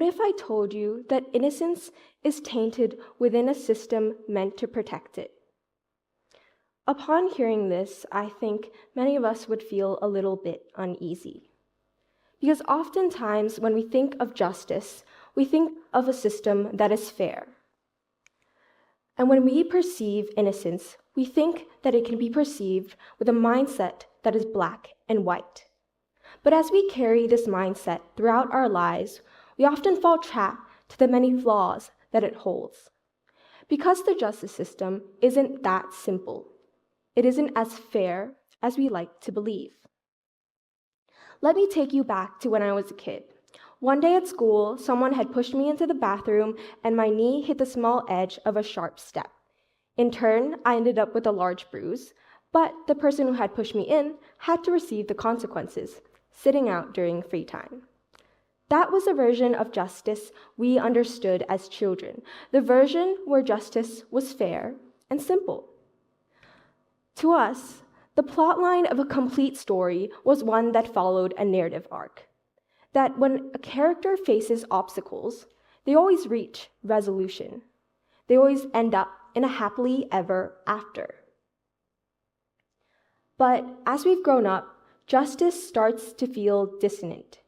if I told you that innocence is tainted within a system meant to protect it? Upon hearing this, I think many of us would feel a little bit uneasy. Because oftentimes when we think of justice, we think of a system that is fair. And when we perceive innocence, we think that it can be perceived with a mindset that is black and white. But as we carry this mindset throughout our lives, we often fall trapped to the many flaws that it holds. Because the justice system isn't that simple. It isn't as fair as we like to believe. Let me take you back to when I was a kid. One day at school, someone had pushed me into the bathroom and my knee hit the small edge of a sharp step. In turn, I ended up with a large bruise, but the person who had pushed me in had to receive the consequences, sitting out during free time. That was a version of justice we understood as children, the version where justice was fair and simple. To us, the plotline of a complete story was one that followed a narrative arc. That when a character faces obstacles, they always reach resolution. They always end up in a happily ever after. But as we've grown up, justice starts to feel dissonant,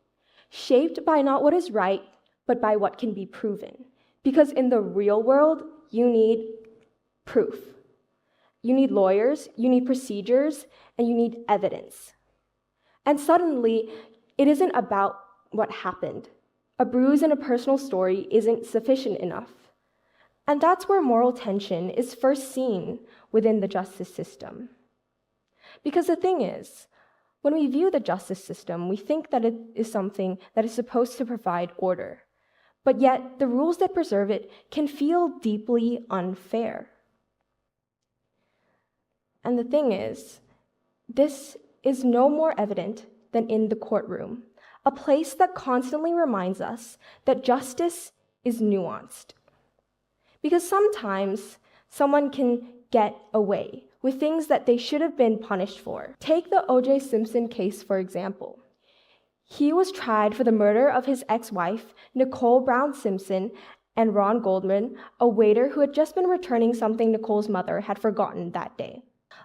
shaped by not what is right, but by what can be proven. Because in the real world, you need proof. You need lawyers, you need procedures, and you need evidence. And suddenly, it isn't about what happened. A bruise in a personal story isn't sufficient enough. And that's where moral tension is first seen within the justice system. Because the thing is, when we view the justice system, we think that it is something that is supposed to provide order. But yet, the rules that preserve it can feel deeply unfair. And the thing is, this is no more evident than in the courtroom, a place that constantly reminds us that justice is nuanced. Because sometimes someone can get away with things that they should have been punished for. Take the O.J. Simpson case, for example. He was tried for the murder of his ex-wife, Nicole Brown Simpson, and Ron Goldman, a waiter who had just been returning something Nicole's mother had forgotten that day.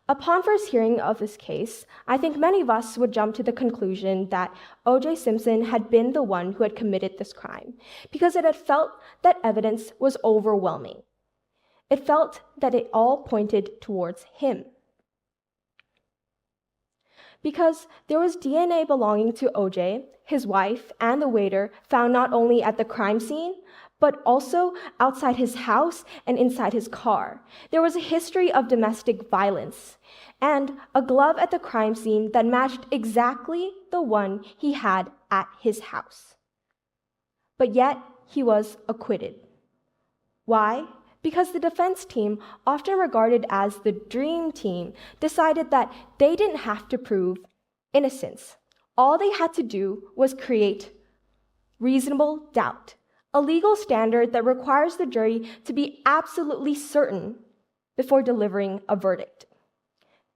Upon first hearing of this case, I think many of us would jump to the conclusion that O.J. Simpson had been the one who had committed this crime, because it had felt that evidence was overwhelming. It felt that it all pointed towards him. Because there was DNA belonging to O.J., his wife, and the waiter found not only at the crime scene, but also outside his house and inside his car. There was a history of domestic violence and a glove at the crime scene that matched exactly the one he had at his house. But yet, he was acquitted. Why? Because the defense team, often regarded as the dream team, decided that they didn't have to prove innocence. All they had to do was create reasonable doubt, a legal standard that requires the jury to be absolutely certain before delivering a verdict.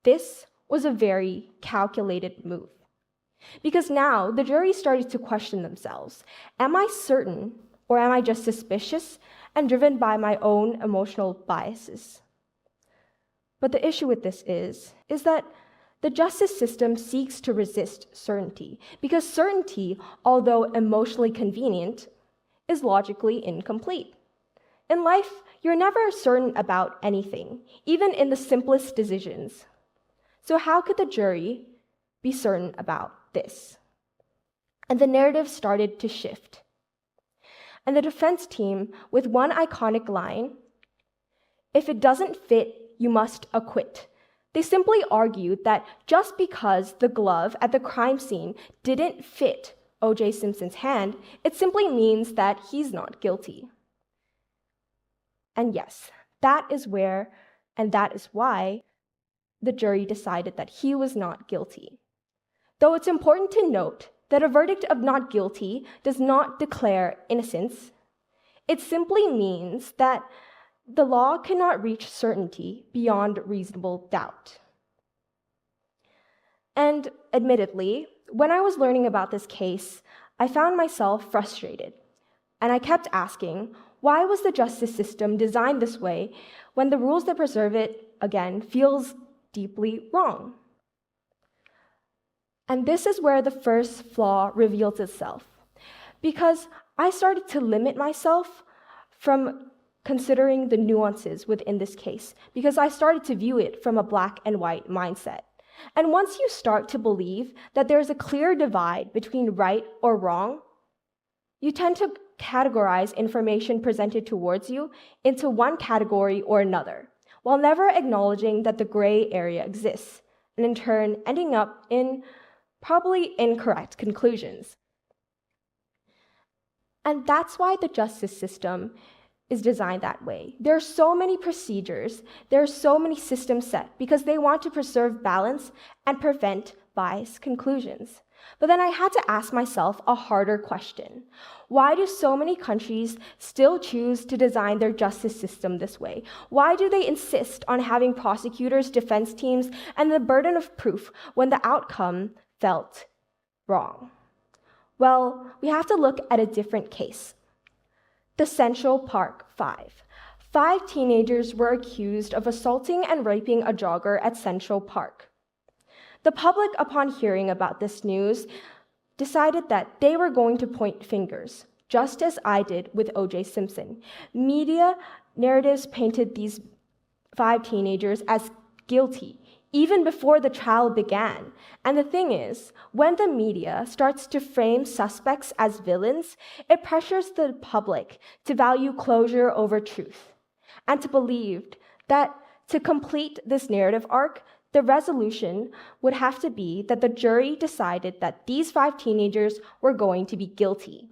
This was a very calculated move. Because now the jury started to question themselves. Am I certain, or am I just suspicious and driven by my own emotional biases? But the issue with this is that the justice system seeks to resist certainty, because certainty, although emotionally convenient, is logically incomplete. In life, you're never certain about anything, even in the simplest decisions. So how could the jury be certain about this? And the narrative started to shift. And the defense team, with one iconic line, "If it doesn't fit, you must acquit." They simply argued that just because the glove at the crime scene didn't fit O.J. Simpson's hand, it simply means that he's not guilty. And yes, that is where, and that is why, the jury decided that he was not guilty. Though it's important to note that a verdict of not guilty does not declare innocence. It simply means that the law cannot reach certainty beyond reasonable doubt. And admittedly, when I was learning about this case, I found myself frustrated. And I kept asking, why was the justice system designed this way when the rules that preserve it, again, feels deeply wrong? And this is where the first flaw reveals itself. Because I started to limit myself from considering the nuances within this case, because I started to view it from a black and white mindset. And once you start to believe that there's a clear divide between right or wrong, you tend to categorize information presented towards you into one category or another, while never acknowledging that the gray area exists, and in turn ending up in probably incorrect conclusions. And that's why the justice system is designed that way. There are so many procedures, there are so many systems set because they want to preserve balance and prevent biased conclusions. But then I had to ask myself a harder question. Why do so many countries still choose to design their justice system this way? Why do they insist on having prosecutors, defense teams, and the burden of proof when the outcome felt wrong? Well, we have to look at a different case. The Central Park Five. 5 teenagers were accused of assaulting and raping a jogger at Central Park. The public, upon hearing about this news, decided that they were going to point fingers, just as I did with O.J. Simpson. Media narratives painted these 5 teenagers as guilty, even before the trial began. And the thing is, when the media starts to frame suspects as villains, it pressures the public to value closure over truth, and to believe that to complete this narrative arc, the resolution would have to be that the jury decided that these 5 teenagers were going to be guilty.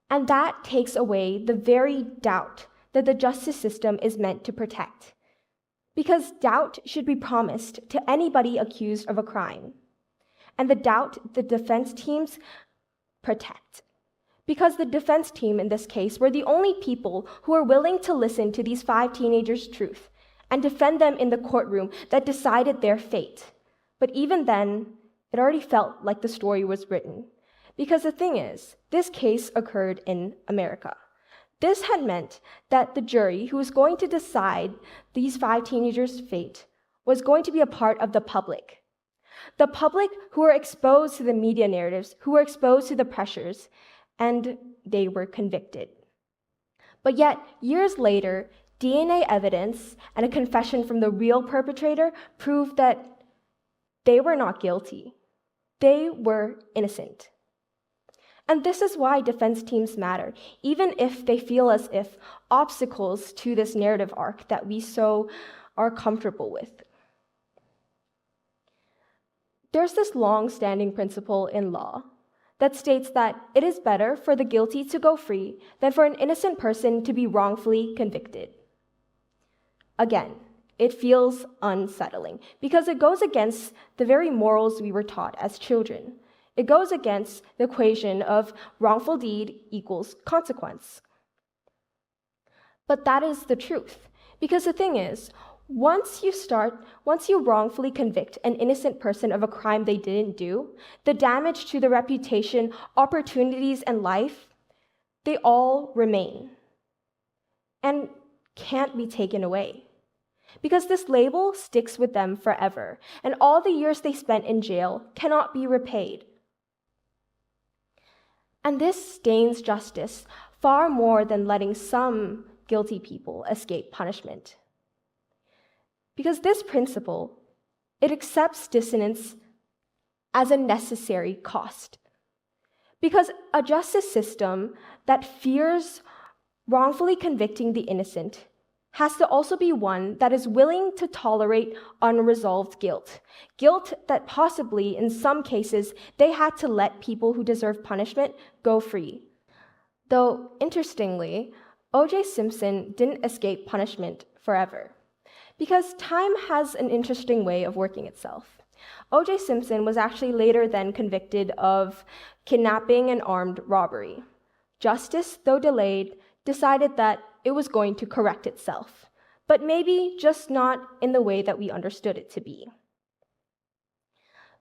And that takes away the very doubt that the justice system is meant to protect. Because doubt should be promised to anybody accused of a crime. And the doubt the defense teams protect. Because the defense team in this case were the only people who were willing to listen to these 5 teenagers' truth and defend them in the courtroom that decided their fate. But even then, it already felt like the story was written. Because the thing is, this case occurred in America. This had meant that the jury who was going to decide these 5 teenagers' fate was going to be a part of the public. The public who were exposed to the media narratives, who were exposed to the pressures, and they were convicted. But yet, years later, DNA evidence and a confession from the real perpetrator proved that they were not guilty. They were innocent. And this is why defense teams matter, even if they feel as if obstacles to this narrative arc that we so are comfortable with. There's this long-standing principle in law that states that it is better for the guilty to go free than for an innocent person to be wrongfully convicted. Again, it feels unsettling because it goes against the very morals we were taught as children. It goes against the equation of wrongful deed equals consequence. But that is the truth, because the thing is, once you wrongfully convict an innocent person of a crime they didn't do, the damage to the reputation, opportunities, and life, they all remain and can't be taken away. Because this label sticks with them forever, and all the years they spent in jail cannot be repaid. And this stains justice far more than letting some guilty people escape punishment. Because this principle, it accepts dissonance as a necessary cost. Because a justice system that fears wrongfully convicting the innocent has to also be one that is willing to tolerate unresolved guilt. Guilt that possibly, in some cases, they had to let people who deserve punishment go free. Though, interestingly, O.J. Simpson didn't escape punishment forever. Because time has an interesting way of working itself. O.J. Simpson was actually later then convicted of kidnapping and armed robbery. Justice, though delayed, decided that it was going to correct itself, but maybe just not in the way that we understood it to be.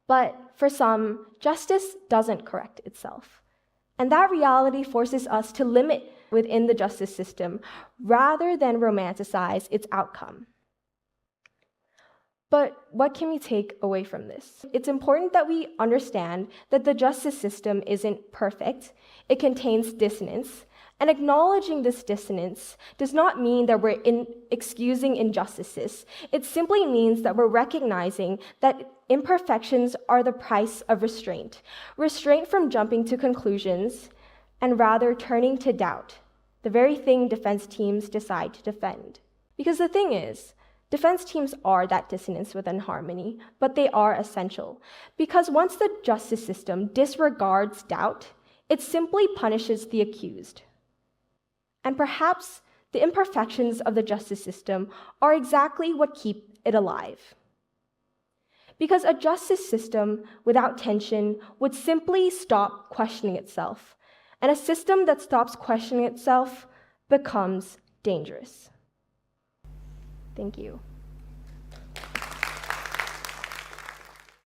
But for some, justice doesn't correct itself. And that reality forces us to limit within the justice system rather than romanticize its outcome. But what can we take away from this? It's important that we understand that the justice system isn't perfect. It contains dissonance. And acknowledging this dissonance does not mean that we're excusing injustices. It simply means that we're recognizing that imperfections are the price of restraint. Restraint from jumping to conclusions and rather turning to doubt, the very thing defense teams decide to defend. Because the thing is, defense teams are that dissonance within harmony, but they are essential. Because once the justice system disregards doubt, it simply punishes the accused. And perhaps the imperfections of the justice system are exactly what keep it alive. Because a justice system without tension would simply stop questioning itself, and a system that stops questioning itself becomes dangerous. Thank you.